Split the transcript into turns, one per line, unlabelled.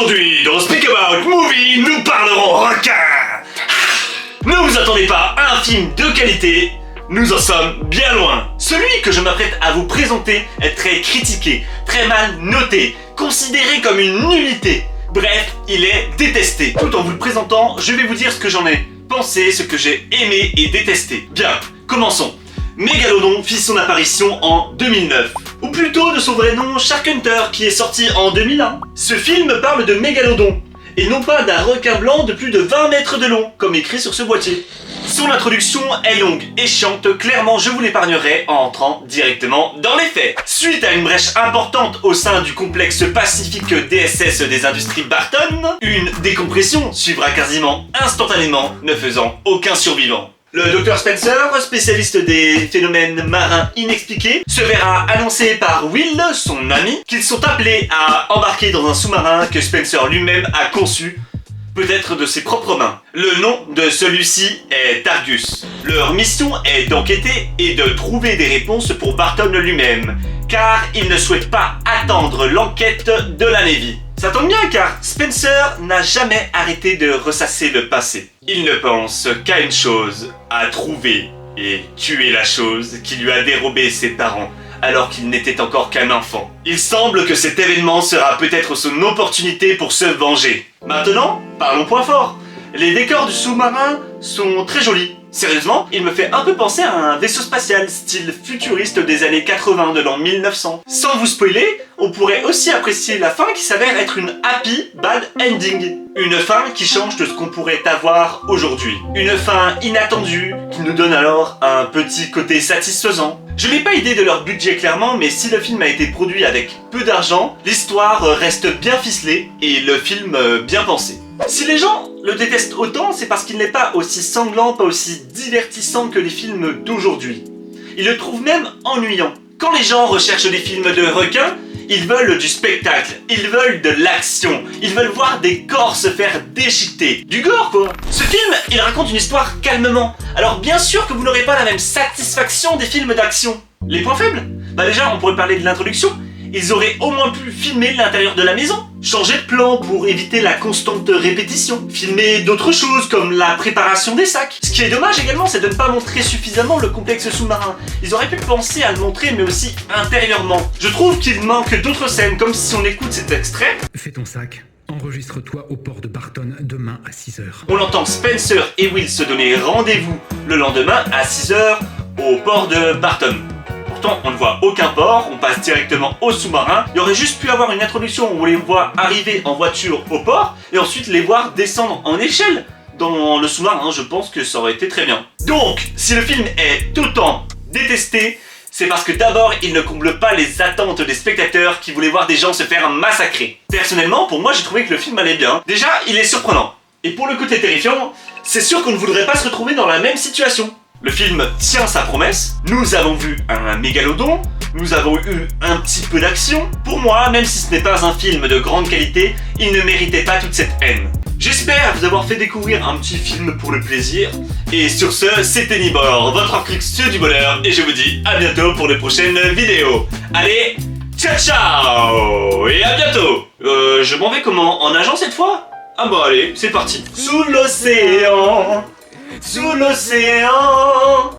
Aujourd'hui, dans Speak About Movie, nous parlerons requin. Ne vous attendez pas à un film de qualité, nous en sommes bien loin. Celui que je m'apprête à vous présenter est très critiqué, très mal noté, considéré comme une nullité. Bref, il est détesté. Tout en vous le présentant, je vais vous dire ce que j'en ai pensé, ce que j'ai aimé et détesté. Bien, commençons. Mégalodon fit son apparition en 2009, ou plutôt de son vrai nom Shark Hunter qui est sorti en 2001. Ce film parle de Mégalodon, et non pas d'un requin blanc de plus de 20 mètres de long, comme écrit sur ce boîtier. Son introduction est longue et chiante, clairement je vous l'épargnerai en entrant directement dans les faits. Suite à une brèche importante au sein du complexe pacifique DSS des industries Barton, une décompression suivra quasiment instantanément, ne faisant aucun survivant. Le Dr Spencer, spécialiste des phénomènes marins inexpliqués, se verra annoncer par Will, son ami, qu'ils sont appelés à embarquer dans un sous-marin que Spencer lui-même a conçu, peut-être de ses propres mains. Le nom de celui-ci est Argus. Leur mission est d'enquêter et de trouver des réponses pour Barton lui-même, car il ne souhaite pas attendre l'enquête de la Navy. Ça tombe bien car Spencer n'a jamais arrêté de ressasser le passé. Il ne pense qu'à une chose, à trouver et tuer la chose qui lui a dérobé ses parents alors qu'il n'était encore qu'un enfant. Il semble que cet événement sera peut-être son opportunité pour se venger. Maintenant, parlons point fort. Les décors du sous-marin sont très jolis. Sérieusement, il me fait un peu penser à un vaisseau spatial style futuriste des années 80 de l'an 1900. Sans vous spoiler, on pourrait aussi apprécier la fin qui s'avère être une happy bad ending. Une fin qui change de ce qu'on pourrait avoir aujourd'hui. Une fin inattendue qui nous donne alors un petit côté satisfaisant. Je n'ai pas idée de leur budget clairement, mais si le film a été produit avec peu d'argent, l'histoire reste bien ficelée et le film bien pensé. Si les gens le détestent autant, c'est parce qu'il n'est pas aussi sanglant, pas aussi divertissant que les films d'aujourd'hui. Ils le trouvent même ennuyant. Quand les gens recherchent des films de requins, ils veulent du spectacle, ils veulent de l'action, ils veulent voir des corps se faire déchiqueter. Du gore quoi. Ce film, il raconte une histoire calmement. Alors bien sûr que vous n'aurez pas la même satisfaction des films d'action. Les points faibles? Bah déjà, on pourrait parler de l'introduction. Ils auraient au moins pu filmer l'intérieur de la maison, changer de plan pour éviter la constante répétition, filmer d'autres choses comme la préparation des sacs. Ce qui est dommage également, c'est de ne pas montrer suffisamment le complexe sous-marin. Ils auraient pu penser à le montrer, mais aussi intérieurement. Je trouve qu'il manque d'autres scènes, comme si on écoute cet extrait.
Fais ton sac. Enregistre-toi au port de Barton demain à 6h.
On entend Spencer et Will se donner rendez-vous le lendemain à 6h au port de Barton. Pourtant, on ne voit aucun port, on passe directement au sous-marin. Il y aurait juste pu avoir une introduction où on les voit arriver en voiture au port et ensuite les voir descendre en échelle dans le sous-marin. Je pense que ça aurait été très bien. Donc, si le film est autant détesté, c'est parce que d'abord, il ne comble pas les attentes des spectateurs qui voulaient voir des gens se faire massacrer. Personnellement, pour moi, j'ai trouvé que le film allait bien. Déjà, il est surprenant. Et pour le côté terrifiant, c'est sûr qu'on ne voudrait pas se retrouver dans la même situation. Le film tient sa promesse, nous avons vu un mégalodon, nous avons eu un petit peu d'action. Pour moi, même si ce n'est pas un film de grande qualité, il ne méritait pas toute cette haine. J'espère vous avoir fait découvrir un petit film pour le plaisir. Et sur ce, c'était Nibor, votre crux du bonheur, et je vous dis à bientôt pour de prochaines vidéos. Allez, ciao ciao et à bientôt. Je m'en vais comment? En nageant cette fois? Ah bah allez, c'est parti. Sous l'océan. Sous l'océan.